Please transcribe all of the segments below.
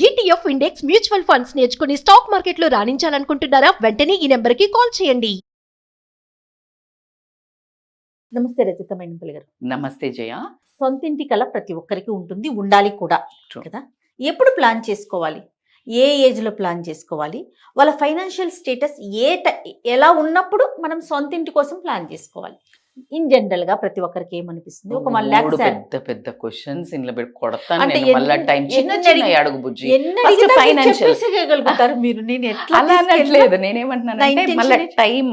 ETF index mutual funds నేర్చుకుని stock మార్కెట్లో రాణించాలనుకుంటున్నారా? వెంటనే ఈ నెంబర్కి కాల్ చేయండి. నమస్తే రజిత మైనంపల్లి గారు. నమస్తే జయ. సొంతింటి కల ప్రతి ఒక్కరికి ఉంటుంది, ఉండాలి కూడా True. కదా. ఎప్పుడు ప్లాన్ చేసుకోవాలి, ఏ ఏజ్లో ప్లాన్ చేసుకోవాలి, వాళ్ళ ఫైనాన్షియల్ స్టేటస్ ఎలా ఉన్నప్పుడు మనం సొంతింటి కోసం ప్లాన్ చేసుకోవాలి? ఇన్ జనరల్ గా ప్రతి ఒక్కరికి ఏమనిపిస్తుంది? ఒక 1 lakh పెద్ద పెద్ద క్వశ్చన్స్ ఇంట్లో పెట్టి కొడతాను అంటే నేను. మళ్ళా టైం చిన్న చిన్న అడుగు బుజ్జి. First financial. మీరు నేను ఎట్లా అలా అనట్లేదు, నేనేమంటున్నానంటే మళ్ళీ టైం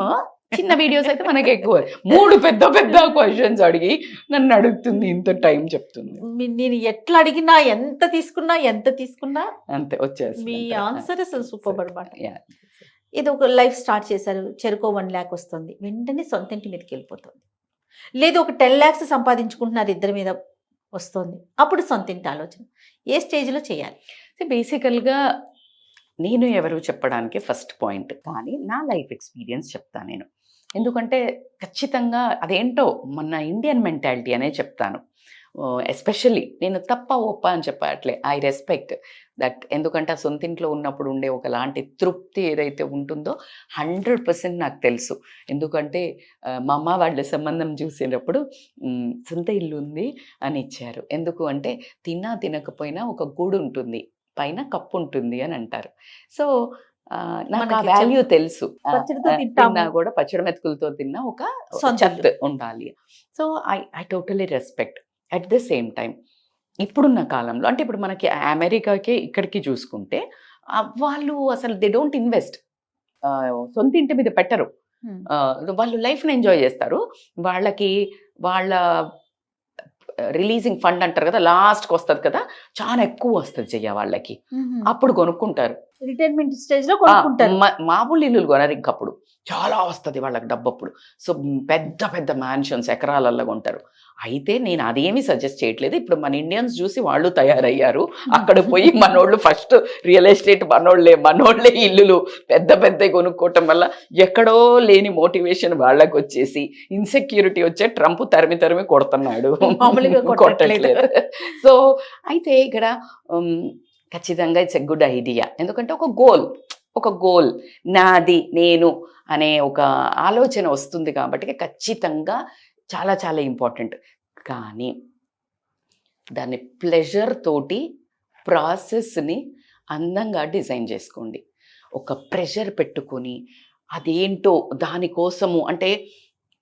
చిన్న వీడియోస్ అయితే మనకి ఎక్కువ 3 పెద్ద పెద్ద క్వశ్చన్స్ అడిగి నన్ను అడుగుతుంది, ఇంత టైం చెప్తుంది. నేను ఎట్లా అడిగినా, ఎంత తీసుకున్నా అంతే వచ్చేసి మీ ఆన్సర్ అసలు సూపర్ అనమాట. ఇది ఒక లైఫ్ స్టార్ట్ చేశారు, చెరుకో 1 lakh వస్తుంది, వెంటనే సొంతింటి మీదకి వెళ్ళిపోతుంది. లేదు ఒక 10 lakhs సంపాదించుకుంటున్నారు, ఇద్దరి మీద వస్తుంది, అప్పుడు సొంతింటి ఆలోచన ఏ స్టేజ్లో చేయాలి? బేసికల్గా నేను ఎవరు చెప్పడానికి ఫస్ట్ పాయింట్, కానీ నా లైఫ్ ఎక్స్పీరియన్స్ చెప్తాను నేను. ఎందుకంటే ఖచ్చితంగా అదేంటో మన ఇండియన్ మెంటాలిటీ అనే చెప్తాను. ఎస్పెషల్లీ నేను తప్ప ఒప్ప అని చెప్పట్లే, ఐ రెస్పెక్ట్ దట్. ఎందుకంటే ఆ సొంతింట్లో ఉన్నప్పుడు ఉండే ఒకలాంటి తృప్తి ఏదైతే ఉంటుందో 100% నాకు తెలుసు. ఎందుకంటే మా అమ్మ వాళ్ళ సంబంధం చూసేటప్పుడు సొంత ఇల్లు ఉంది అని ఇచ్చారు. ఎందుకు అంటే తినకపోయినా ఒక గూడు ఉంటుంది, పైన కప్పు ఉంటుంది అని అంటారు. సో నాకు ఆ వాల్యూ తెలుసు. తిన్నా కూడా పచ్చడి మెతుకులతో తిన్నా ఒక చెత్త ఉండాలి. So I totally respect. At the same time ఇప్పుడున్న కాలంలో అంటే ఇప్పుడు మనకి అమెరికాకి ఇక్కడికి చూసుకుంటే వాళ్ళు అసలు దే డోంట్ ఇన్వెస్ట్, సొంత ఇంటి మీద పెట్టరు. వాళ్ళు లైఫ్ని ఎంజాయ్ చేస్తారు. వాళ్ళ రిలీజింగ్ ఫండ్ అంటారు కదా, లాస్ట్కి వస్తుంది కదా, చాలా ఎక్కువ వస్తుంది చెయ్య వాళ్ళకి. అప్పుడు కొనుక్కుంటారు, రిటైర్మెంట్ స్టేజ్ లో కొనుక్కుంటారు. మామూలు ఇల్లులు కొనరు, ఇంకప్పుడు చాలా వస్తుంది వాళ్ళకి డబ్బు అప్పుడు. సో పెద్ద పెద్ద మ్యాన్షన్స్ ఎకరాలలో కొంటారు. అయితే నేను అదేమీ సజెస్ట్ చేయట్లేదు. ఇప్పుడు మన ఇండియన్స్ చూసి వాళ్ళు తయారయ్యారు. అక్కడ పోయి మనోళ్ళు ఫస్ట్ రియల్ ఎస్టేట్ మనోళ్ళే ఇల్లులు పెద్ద పెద్ద కొనుక్కోవటం వల్ల ఎక్కడో లేని మోటివేషన్ వాళ్ళకి వచ్చేసి ఇన్సెక్యూరిటీ వచ్చే ట్రంప్ తరిమి కొడుతున్నాడు, కొట్టట్లేదు. సో అయితే ఇక్కడ ఖచ్చితంగా ఇట్స్ ఎ గుడ్ ఐడియా. ఎందుకంటే ఒక గోల్ నాది నేను అనే ఒక ఆలోచన వస్తుంది కాబట్టి ఖచ్చితంగా చాలా చాలా ఇంపార్టెంట్. కానీ దాన్ని ప్లెజర్ తోటి ప్రాసెస్ని అందంగా డిజైన్ చేసుకోండి. ఒక ప్రెషర్ పెట్టుకొని అదేంటో దానికోసము అంటే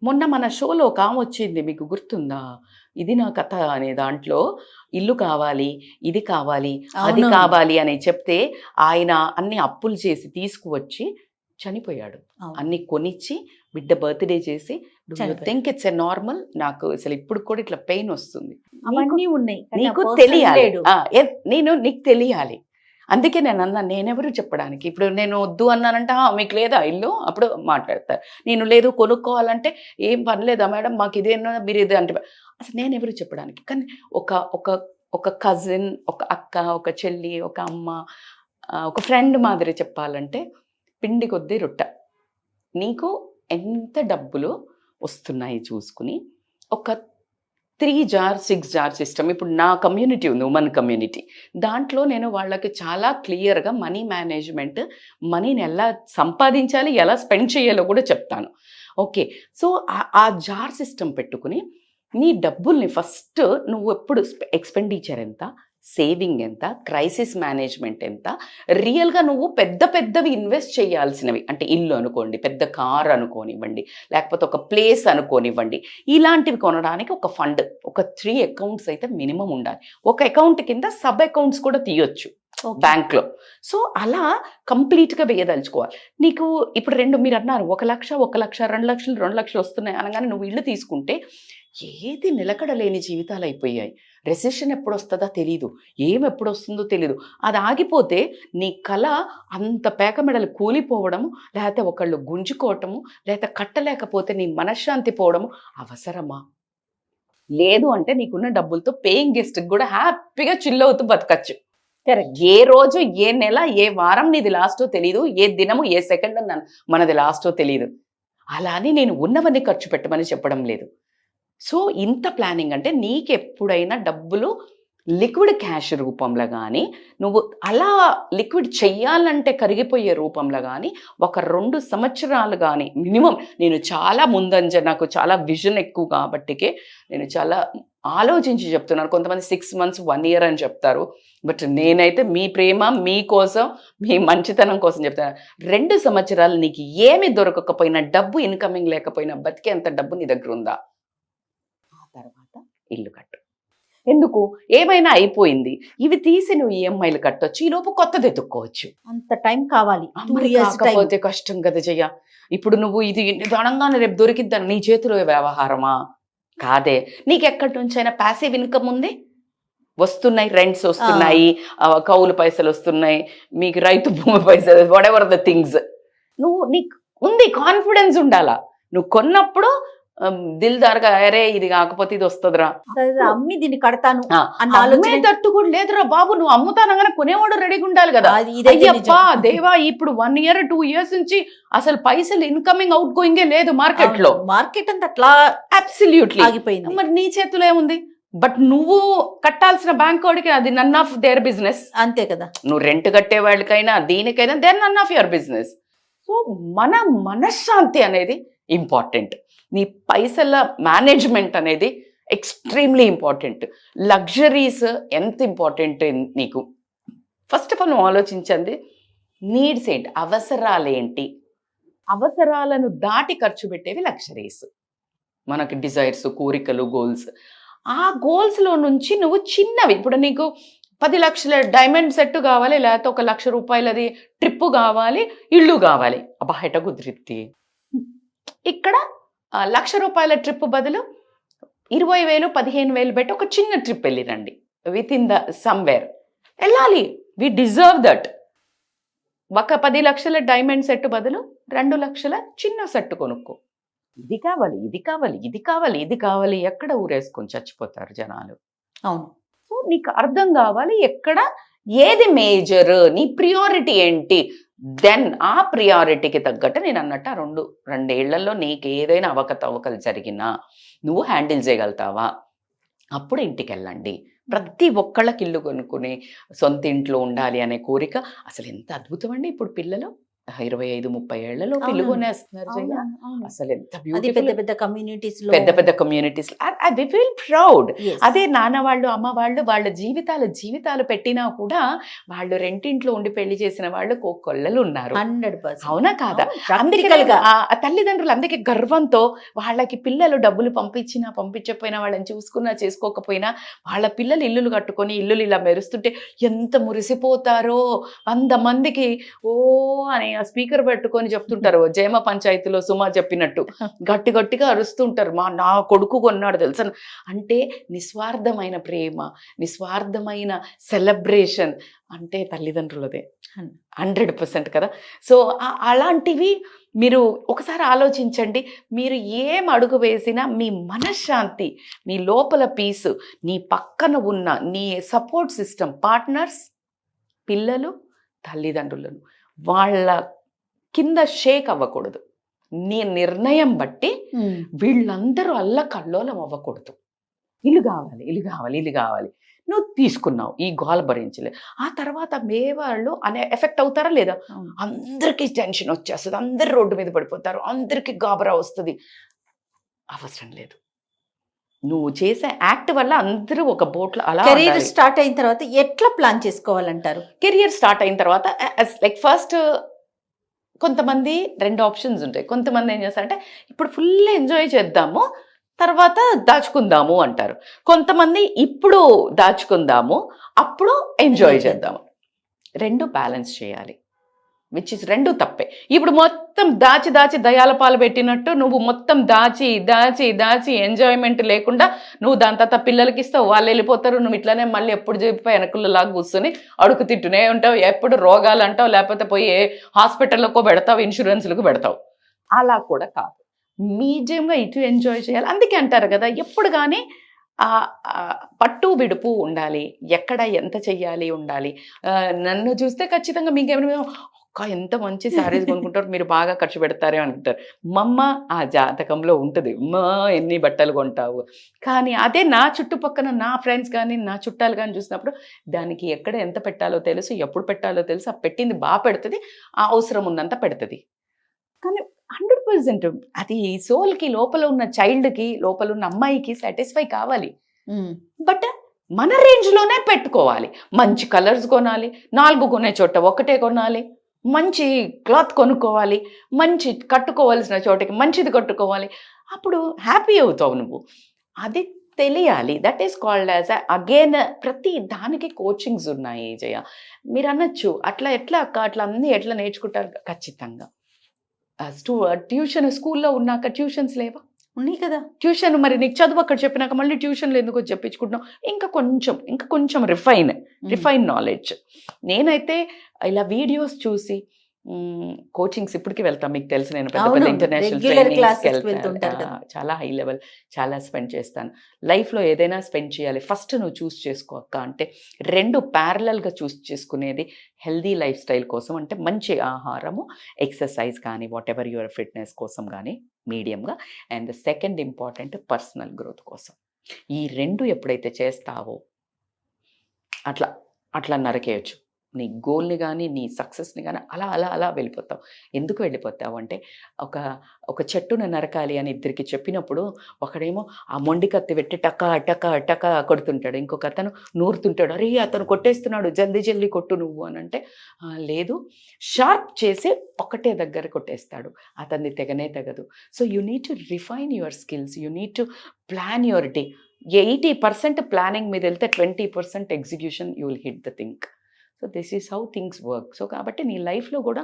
మొన్న మన షోలో ఒక ఆమె వచ్చింది, మీకు గుర్తుందా? ఇది నా కథ అనే దాంట్లో ఇల్లు కావాలి, ఇది కావాలి, అది కావాలి అని చెప్తే ఆయన అన్ని అప్పులు చేసి తీసుకువచ్చి చనిపోయాడు. అన్ని కొనిచ్చి బిడ్డ బర్త్డే చేసి థింక్ ఇట్స్ ఎ నార్మల్. నాకు అసలు ఇప్పుడు కూడా ఇట్లా పెయిన్ వస్తుంది. అవన్నీ ఉన్నాయి, నీకు తెలియాలి, నీకు తెలియాలి. అందుకే నేను అన్నా, నేనెవరు చెప్పడానికి. ఇప్పుడు నేను వద్దు అన్నానంటే మీకు లేదా ఇల్లు, అప్పుడు మాట్లాడతారు. నేను లేదు కొనుక్కోవాలంటే ఏం పనిలేదా మేడం, మాకు ఇదేనా మీరు ఇదే అంటే అసలు నేనెవరు చెప్పడానికి. కానీ ఒక కజిన్, ఒక అక్క, ఒక చెల్లి, ఒక అమ్మ, ఒక ఫ్రెండ్ మాదిరి చెప్పాలంటే పిండి కొద్దీ రొట్ట. నీకు ఎంత డబ్బులు వస్తున్నాయి చూసుకుని ఒక 3 jars 6 jars సిస్టమ్. ఇప్పుడు నా కమ్యూనిటీ ఉంది, ఉమెన్ కమ్యూనిటీ. దాంట్లో నేను వాళ్ళకి చాలా క్లియర్గా మనీ మేనేజ్మెంట్, మనీని ఎలా సంపాదించాలి, ఎలా స్పెండ్ చేయాలో కూడా చెప్తాను. ఓకే, సో ఆ జార్ సిస్టమ్ పెట్టుకుని నీ డబ్బుల్ని ఫస్ట్ నువ్వు ఎప్పుడు ఎక్స్పెండిచర్ ఎంత, సేవింగ్ ఎంత, క్రైసిస్ మేనేజ్మెంట్ ఎంత, రియల్గా నువ్వు పెద్దవి ఇన్వెస్ట్ చేయాల్సినవి అంటే ఇల్లు అనుకోండి, పెద్ద కార్ అనుకోనివ్వండి, లేకపోతే ఒక ప్లేస్ అనుకోనివ్వండి, ఇలాంటివి కొనడానికి ఒక ఫండ్, ఒక 3 accounts అయితే మినిమం ఉండాలి. ఒక అకౌంట్ కింద సబ్ అకౌంట్స్ కూడా తీయొచ్చు బ్యాంక్లో. సో అలా కంప్లీట్గా వేయదలుచుకోవాలి. నీకు ఇప్పుడు మీరు అన్నారు 1 లక్ష 1 లక్ష 2 లక్షలు 2 లక్షలు వస్తున్నాయి అనగానే నువ్వు ఇల్లు తీసుకుంటే ఏది నిలకడలేని జీవితాలు అయిపోయాయి. రెసెషన్ ఎప్పుడు వస్తుందో తెలీదు, ఎప్పుడు వస్తుందో తెలీదు. అది ఆగిపోతే నీ కళ అంత పేకమెడలు కూలిపోవడము, లేకపోతే ఒకళ్ళు గుంజుకోవటము, లేకపోతే కట్టలేకపోతే నీ మనశ్శాంతి పోవడము అవసరమా? లేదు అంటే నీకున్న డబ్బులతో పేయింగ్ గెస్ట్కి కూడా హ్యాపీగా చిల్ అవుతూ బతకచ్చు. ఏ రోజు, ఏ నెల, ఏ వారం నీది లాస్టో తెలీదు, ఏ దినము, ఏ సెకండ్ మనది లాస్టో తెలీదు. అలా అని నేను ఉన్నవన్నీ ఖర్చు పెట్టమని చెప్పడం లేదు. సో ఇంత ప్లానింగ్ అంటే నీకు ఎప్పుడైనా డబ్బులు లిక్విడ్ క్యాష్ రూపంలో కానీ, నువ్వు అలా లిక్విడ్ చెయ్యాలంటే కరిగిపోయే రూపంలో కానీ, ఒక 2 సంవత్సరాలు కానీ మినిమం. నేను చాలా ముందంజ, నాకు చాలా విజన్ ఎక్కువ కాబట్టికే నేను చాలా ఆలోచించి చెప్తున్నాను. కొంతమంది 6 మంత్స్ 1 ఇయర్ అని చెప్తారు. బట్ నేనైతే మీ ప్రేమ మీకోసం, మీ మంచితనం కోసం చెప్తాను. 2 సంవత్సరాలు నీకు ఏమి దొరకకపోయినా, డబ్బు ఇన్కమింగ్ లేకపోయినా, బతికేంత డబ్బు నీ దగ్గర ఉందా? ఆ తర్వాత ఇల్లు కట్టు. ఎందుకు? ఏమైనా అయిపోయింది, ఇవి తీసి నువ్వు ఈఎంఐలు కట్టొచ్చు, ఈ లోపు కొత్తది ఎత్తుక్కోవచ్చు. అంత టైం కావాలి. మరి కాకపోతే కష్టం కదా జయ. ఇప్పుడు నువ్వు ఇది అనగానే రేపు దొరికిద్దని నీ చేతిలో వ్యవహారమా? కాదే. నీకు ఎక్కడి నుంచైనా ప్యాసివ్ ఇన్కమ్ ఉంది, వస్తున్నాయి, రెంట్స్ వస్తున్నాయి, కౌలు పైసలు వస్తున్నాయి, మీకు రైతు భూమి పైసలు, వాట్ ఎవర్ ద థింగ్స్. నీకు ఉంది, కాన్ఫిడెన్స్ ఉండాలా. నువ్వు కొన్నప్పుడు దిల్దార్గా, అరే ఇది కాకపోతే ఇది వస్తుందిరా, అమ్మి దీన్ని కడతాను తట్టు కూడా లేదురా బాబు. నువ్వు అమ్ముతానగానే కొనేవాడు రెడీగా ఉండాలి కదా. అయ్యప్పా దేవా, ఇప్పుడు 1 year 2 years నుంచి అసలు పైసలు ఇన్కమింగ్ అవుట్ గోయింగే లేదు మార్కెట్ లో. మార్కెట్ అంతా అట్లా అబ్సల్యూట్లీ ఆగిపోయింది. మరి నీ చేతిలో ఏముంది? బట్ నువ్వు కట్టాల్సిన బ్యాంక్ వాడికి అది నన్ ఆఫ్ దేర్ బిజినెస్. అంతే కదా. నువ్వు రెంట్ కట్టే వాళ్ళకైనా దీనికైనా there none of your business. So మన మనశ్శాంతి అనేది ఇంపార్టెంట్. నీ పైసల మేనేజ్మెంట్ అనేది ఎక్స్ట్రీమ్లీ ఇంపార్టెంట్. లగ్జరీస్ ఎంత ఇంపార్టెంట్ నీకు? ఫస్ట్ ఆఫ్ ఆల్ నువ్వు ఆలోచించండి, నీడ్స్ ఏంటి, అవసరాలేంటి. అవసరాలను దాటి ఖర్చు పెట్టేవి లగ్జరీస్. మనకి డిజైర్స్, కోరికలు, గోల్స్. ఆ గోల్స్లో నుంచి నువ్వు చిన్నవి, ఇప్పుడు నీకు 10 లక్షల డైమండ్ సెట్ కావాలి, లేకపోతే 1 లక్ష రూపాయలది ట్రిప్పు కావాలి, ఇల్లు కావాలి. అబ్బా హెట కుదిరిద్ది. ఇక్కడ 1 లక్ష రూపాయల ట్రిప్ బదులు 20,000 15,000 పెట్టి ఒక చిన్న ట్రిప్ వెళ్ళిరండి. విత్ ఇన్ ద సమ్వేర్ వెళ్ళాలి. We deserve that. ఒక 10 లక్షల డైమండ్ సెట్ బదులు 2 లక్షల చిన్న సెట్ కొనుక్కో. ఇది కావాలి, ఇది కావాలి, ఇది కావాలి, ఇది కావాలి, ఎక్కడ ఊరేసుకొని చచ్చిపోతారు జనాలు. అవును. సో నీకు అర్థం కావాలి ఎక్కడ ఏది మేజర్, నీ ప్రియారిటీ ఏంటి. దెన్ ఆ ప్రియారిటీకి తగ్గట్టు నేను అన్నట్టు ఆ 2 ఏళ్లలో నీకు ఏదైనా అవకతవకలు జరిగినా నువ్వు హ్యాండిల్ చేయగలుగుతావా? అప్పుడు ఇంటికి వెళ్ళండి. ప్రతి ఒక్కళ్ళకి ఇల్లు కొనుక్కుని సొంత ఇంట్లో ఉండాలి అనే కోరిక అసలు ఎంత అద్భుతం అండి. ఇప్పుడు పిల్లలు 25-30 ఏళ్లలో ఇల్లు కొనేస్తున్నారు. అసలు ఎంత బ్యూటిఫుల్. పెద్ద కమ్యూనిటీస్, పెద్ద కమ్యూనిటీస్. I feel proud. అదే నాన్న వాళ్ళు, అమ్మ వాళ్ళు, వాళ్ళ జీవితాలు పెట్టినా కూడా వాళ్ళు రెంటింట్లో ఉండి పెళ్లి చేసిన వాళ్ళు కొల్లలు ఉన్నారు. 100%. అవునా కాదా? తల్లిదండ్రులు అందుకే గర్వంతో వాళ్ళకి పిల్లలు డబ్బులు పంపించకపోయినా, వాళ్ళని చూసుకున్నా చేసుకోకపోయినా, వాళ్ళ పిల్లలు ఇల్లులు కట్టుకొని ఇల్లులు ఇలా మెరుస్తుంటే ఎంత మురిసిపోతారో. 100 మందికి ఓ అని స్పీకర్ పెట్టుకొని చెప్తుంటారు. జయమ పంచాయతీలో సుమా చెప్పినట్టు గట్టిగా అరుస్తుంటారు, నా కొడుకు కొన్నాడు తెలుసా. అంటే నిస్వార్థమైన ప్రేమ, నిస్వార్థమైన సెలబ్రేషన్ అంటే తల్లిదండ్రులదే 100% కదా. సో అలాంటివి మీరు ఒకసారి ఆలోచించండి. మీరు ఏం అడుగు వేసినా మీ మనశ్శాంతి, మీ లోపల పీసు, నీ పక్కన ఉన్న నీ సపోర్ట్ సిస్టమ్, పార్ట్నర్స్, పిల్లలు, తల్లిదండ్రులను వాళ్ళ కింద షేక్ అవ్వకూడదు. నీ నిర్ణయం బట్టి వీళ్ళందరూ అల్లకల్లోలం అవ్వకూడదు. ఇల్లు కావాలి, ఇల్లు కావాలి, ఇల్లు కావాలి. నువ్వు తీసుకున్నావు, ఈ గోల భరించలే. ఆ తర్వాత మేవాళ్ళు అనే ఎఫెక్ట్ అవుతారా లేదా? అందరికీ టెన్షన్ వచ్చేస్తుంది, అందరు రోడ్డు మీద పడిపోతారు, అందరికీ గాబరా వస్తుంది. అవసరం లేదు. నువ్వు చేసే యాక్ట్ వల్ల అందరూ ఒక బోట్లో అలా. కెరీర్ స్టార్ట్ అయిన తర్వాత ఎట్లా ప్లాన్ చేసుకోవాలంటారు? కెరియర్ స్టార్ట్ అయిన తర్వాత లైక్ ఫస్ట్ కొంతమంది 2 ఆప్షన్స్ ఉంటాయి. కొంతమంది ఏం చేస్తారంటే ఇప్పుడు ఫుల్ ఎంజాయ్ చేద్దాము, తర్వాత దాచుకుందాము అంటారు. కొంతమంది ఇప్పుడు దాచుకుందాము, అప్పుడు ఎంజాయ్ చేద్దాము. 2 బ్యాలెన్స్ చేయాలి. విచ్ ఇస్ 2 తప్పే. ఇప్పుడు మొత్తం దాచి దయాల పాలు పెట్టినట్టు నువ్వు మొత్తం దాచి ఎంజాయ్మెంట్ లేకుండా నువ్వు దాని తర్వాత పిల్లలకి ఇస్తావు, వాళ్ళు వెళ్ళిపోతారు, నువ్వు ఇట్లానే మళ్ళీ ఎప్పుడు చెప్పి వెనకలాగా కూర్చొని అడుగు తిట్టునే ఉంటావు, ఎప్పుడు రోగాలు అంటావు, లేకపోతే పోయి హాస్పిటల్లోకో పెడతావు, ఇన్సూరెన్స్లకు పెడతావు. అలా కూడా కాదు, మీడియంగా ఇటు ఎంజాయ్ చేయాలి. అందుకే అంటారు కదా, ఎప్పుడు కానీ పట్టు విడుపు ఉండాలి, ఎక్కడ ఎంత చెయ్యాలి ఉండాలి. నన్ను చూస్తే ఖచ్చితంగా మీకేమైనా అక్క ఎంత మంచి శారీస్ కొనుక్కుంటారు, మీరు బాగా ఖర్చు పెడతారే అనుకుంటారు. మమ్మ ఆ జాతకంలో ఉంటుంది, మా ఎన్ని బట్టలు కొంటావు. కానీ అదే నా చుట్టుపక్కన నా ఫ్రెండ్స్ కానీ నా చుట్టాలు కానీ చూసినప్పుడు దానికి ఎక్కడ ఎంత పెట్టాలో తెలుసు, ఎప్పుడు పెట్టాలో తెలుసు, ఆ పెట్టింది బాగా పెడుతుంది, ఆ అవసరం ఉన్నంత పెడుతుంది. కానీ 100% అది సోల్కి, లోపల ఉన్న చైల్డ్కి, లోపల ఉన్న అమ్మాయికి సాటిస్ఫై కావాలి. బట్ మన రేంజ్లోనే పెట్టుకోవాలి. మంచి కలర్స్ కొనాలి, 4 కొనే చోట ఒకటే కొనాలి, మంచి క్లాత్ కొనుక్కోవాలి, మంచి కట్టుకోవాల్సిన చోటకి మంచిది కట్టుకోవాలి. అప్పుడు హ్యాపీ అవుతావు నువ్వు. అది తెలియాలి. That is called as again ప్రతి దానికి కోచింగ్స్ ఉన్నాయి జయ. మీరు అనొచ్చు అట్లా ఎట్లా అక్క, అట్లా అన్నీ ఎట్లా నేర్చుకుంటారు? ఖచ్చితంగా. ట్యూషన్ స్కూల్లో ఉన్నాక ట్యూషన్స్ లేవా? ఉన్నాయి కదా. ట్యూషన్ మరి నీకు చదువు అక్కడ చెప్పినాక మళ్ళీ ట్యూషన్లు ఎందుకు చెప్పించుకుంటున్నావు? ఇంకా కొంచెం రిఫైన్ నాలెడ్జ్. నేనైతే ఇలా వీడియోస్ చూసి కోచింగ్స్ ఇప్పటికి వెళ్తాను. మీకు తెలుసు నేను పెద్ద పెద్ద ఇంటర్నేషనల్ ట్రైనింగ్స్కి వెళ్తాను. చాలా హై లెవెల్ చాలా స్పెండ్ చేస్తాను. లైఫ్లో ఏదైనా స్పెండ్ చేయాలి, ఫస్ట్ నువ్వు చూస్ చేసుకో అక్క అంటే 2 ప్యారలల్గా చూస్ చేసుకునేది హెల్దీ లైఫ్ స్టైల్ కోసం. అంటే మంచి ఆహారము, ఎక్సర్సైజ్ కానీ వాట్ ఎవర్ యువర్ ఫిట్నెస్ కోసం కానీ మీడియంగా. And the second important personal growth కోసం. ఈ 2 ఎప్పుడైతే చేస్తావో అట్లా నరకేయచ్చు నీ గోల్ని కానీ నీ సక్సెస్ని కానీ. అలా వెళ్ళిపోతావు. ఎందుకు వెళ్ళిపోతావు అంటే ఒక చెట్టును నరకాలి అని ఇద్దరికి చెప్పినప్పుడు ఒకడేమో ఆ మొండి కత్తి పెట్టి టక కొడుతుంటాడు, ఇంకొక అతను నూరుతుంటాడు, అరే అతను కొట్టేస్తున్నాడు, జల్దీ కొట్టు నువ్వు అని అంటే లేదు, షార్ప్ చేసి ఒకటే దగ్గర కొట్టేస్తాడు, అతన్ని తెగదు. So you need to refine your skills, you need to plan your day. 80% planning మీద వెళ్తే 20% execution you will hit the thing. So this is how things work. So కాబట్టి నీ లైఫ్లో కూడా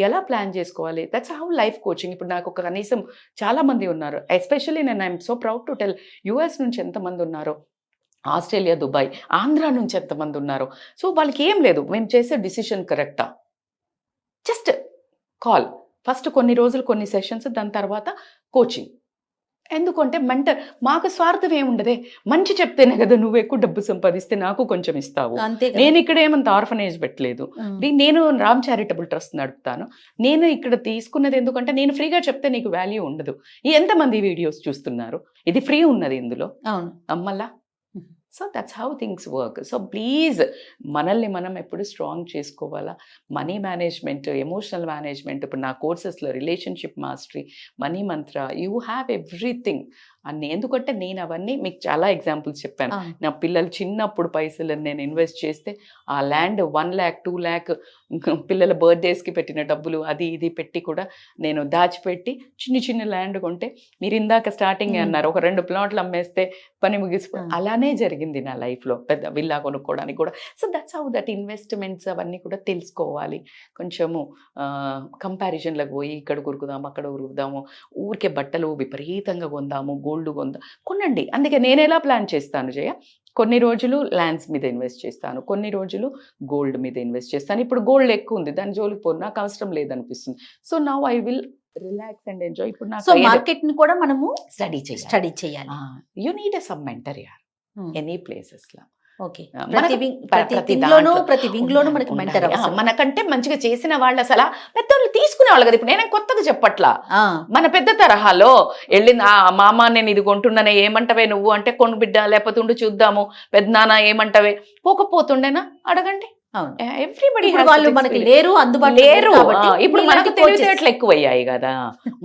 ఎలా ప్లాన్ చేసుకోవాలి, దట్స్ హౌ లైఫ్ కోచింగ్. ఇప్పుడు నాకు కనీసం చాలామంది ఉన్నారు, ఎస్పెషల్లీ నేను I'm so proud to tell, US నుంచి ఎంతమంది ఉన్నారో, ఆస్ట్రేలియా, దుబాయ్, ఆంధ్ర నుంచి ఎంతమంది ఉన్నారో. సో వాళ్ళకి ఏం లేదు, మేము చేసే డిసిషన్ కరెక్టా, జస్ట్ కాల్. ఫస్ట్ కొన్ని రోజులు కొన్ని సెషన్స్, దాని తర్వాత కోచింగ్. ఎందుకంటే మెంటర్ మాకు స్వార్థం ఏముండదే, మంచి చెప్తేనే కదా నువ్వు ఎక్కువ డబ్బు సంపాదిస్తే నాకు కొంచెం ఇస్తావు. నేను ఇక్కడ ఏమంత ఆర్ఫనేజ్ పెట్టలేదు, నేను రామ్ చారిటబుల్ ట్రస్ట్ నడుపుతాను. నేను ఇక్కడ తీసుకున్నది ఎందుకంటే నేను ఫ్రీగా చెప్తే నీకు వాల్యూ ఉండదు. ఎంతమంది వీడియోస్ చూస్తున్నారు, ఇది ఫ్రీ ఉన్నది ఇందులో అమ్మల్లా. So that's how things work. So please మనల్ని మనం ఎప్పుడు స్ట్రాంగ్ చేసుకోవాలా. మనీ మేనేజ్మెంట్, ఎమోషనల్ మేనేజ్మెంట్, ఇప్పుడు నా కోర్సెస్లో relationship mastery, money Mantra, you have everything అన్ని. ఎందుకంటే నేను అవన్నీ మీకు చాలా ఎగ్జాంపుల్స్ చెప్పాను. నా పిల్లలు చిన్నప్పుడు పైసలను నేను ఇన్వెస్ట్ చేస్తే ఆ ల్యాండ్ 1 lakh 2 lakh పిల్లల బర్త్డేస్కి పెట్టిన డబ్బులు అది ఇది పెట్టి కూడా నేను దాచిపెట్టి చిన్న ల్యాండ్ కొంటే, మీరు ఇందాక స్టార్టింగ్ అన్నారు ఒక 2 ప్లాట్లు అమ్మేస్తే పని ముగిసిపో, అలానే జరిగింది నా లైఫ్లో, పెద్ద విల్లా కొనుక్కోవడానికి కూడా. So that's how that investments అవన్నీ కూడా తెలుసుకోవాలి. కొంచెము కంపారిజన్లకు పోయి ఇక్కడ కొరుకుదాము అక్కడ కొరుకుదాము, ఊరికే బట్టలు విపరీతంగా కొందాము, గోల్డ్ కొనండి. అందుకే నేను ఎలా ప్లాన్ చేస్తాను జయ, కొన్ని రోజులు ల్యాండ్స్ మీద ఇన్వెస్ట్ చేస్తాను, కొన్ని రోజులు గోల్డ్ మీద ఇన్వెస్ట్ చేస్తాను. ఇప్పుడు గోల్డ్ ఎక్కువ ఉంది, దాని జోలికి పోను, నాకు అవసరం లేదనిపిస్తుంది. So now I will relax and enjoy. ఇప్పుడు నాకు మార్కెట్ ని కూడా మనము స్టడీ చేయాలి. You need a some mentor or any places లా. మనకంటే మంచిగా చేసిన వాళ్ళు అసలు పెద్దోళ్ళు తీసుకునే వాళ్ళు కదా. ఇప్పుడు నేను కొత్తగా చెప్పట్లా, మన పెద్ద తరహాలో వెళ్ళింది మామ నేను ఇది కొంటున్నానే ఏమంటవే నువ్వు అంటే, కొను బిడ్డ లేకపోతే ఉండి చూద్దాము, పెద్దనాన్న ఏమంటవే, పోకపోతుండేనా అడగండి. ఎవ్రీబడి వాళ్ళు మనకి లేరు, అందుబాటులో లేరు. ఇప్పుడు మనకి తెలివితేటలు ఎక్కువయ్యాయి కదా,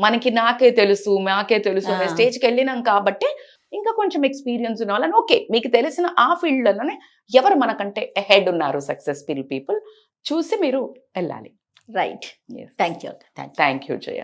మనకి నాకే తెలుసు మాకే తెలుసు అనే స్టేజ్కి వెళ్ళినాం కాబట్టి ఇంకా కొంచెం ఎక్స్పీరియన్స్ ఉన్న వాళ్ళని, ఓకే మీకు తెలిసిన ఆ ఫీల్డ్లోనే ఎవరు మనకంటే హెడ్ ఉన్నారు సక్సెస్ఫుల్ పీపుల్ చూసి మీరు వెళ్ళాలి. రైట్. Thank you Jaya.